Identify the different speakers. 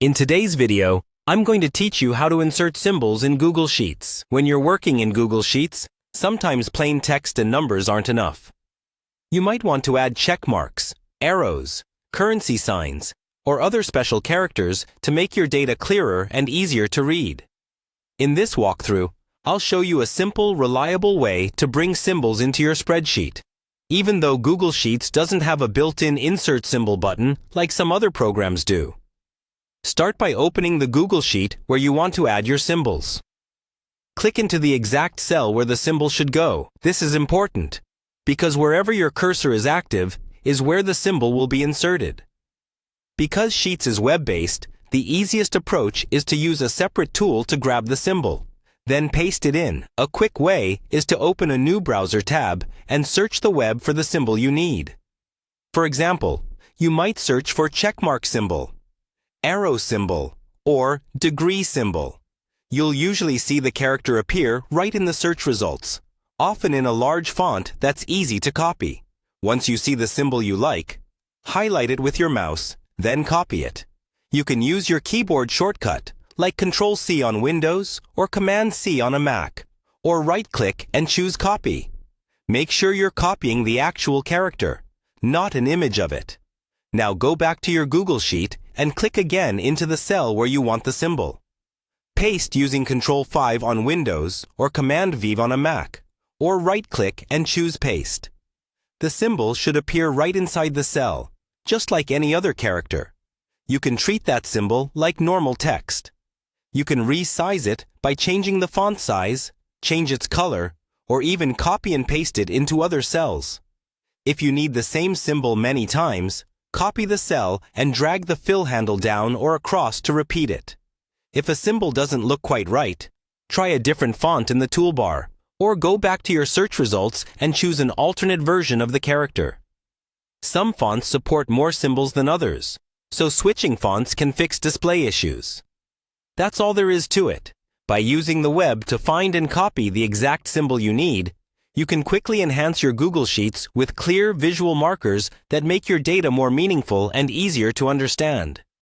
Speaker 1: In today's video, I'm going to teach you how to insert symbols in Google Sheets. When you're working in Google Sheets, sometimes plain text and numbers aren't enough. You might want to add check marks, arrows, currency signs, or other special characters to make your data clearer and easier to read. In this walkthrough, I'll show you a simple, reliable way to bring symbols into your spreadsheet, even though Google Sheets doesn't have a built-in insert symbol button like some other programs do. Start by opening the Google Sheet where you want to add your symbols. Click into the exact cell where the symbol should go. This is important, because wherever your cursor is active is where the symbol will be inserted. Because Sheets is web-based, the easiest approach is to use a separate tool to grab the symbol, then paste it in. A quick way is to open a new browser tab and search the web for the symbol you need. For example, you might search for checkmark symbol, arrow symbol, or degree symbol. You'll usually see the character appear right in the search results, often in a large font that's easy to copy. Once you see the symbol you like, highlight it with your mouse, then copy it. You can use your keyboard shortcut, like Ctrl-C on Windows or Command-C on a Mac, or right-click and choose Copy. Make sure you're copying the actual character, not an image of it. Now go back to your Google Sheet and click again into the cell where you want the symbol. Paste using Ctrl-5 on Windows or Command-V on a Mac, or right-click and choose Paste. The symbol should appear right inside the cell, just like any other character. You can treat that symbol like normal text. You can resize it by changing the font size, change its color, or even copy and paste it into other cells. If you need the same symbol many times, copy the cell and drag the fill handle down or across to repeat it. If a symbol doesn't look quite right, try a different font in the toolbar, or go back to your search results and choose an alternate version of the character. Some fonts support more symbols than others, so switching fonts can fix display issues. That's all there is to it. By using the web to find and copy the exact symbol you need, you can quickly enhance your Google Sheets with clear visual markers that make your data more meaningful and easier to understand.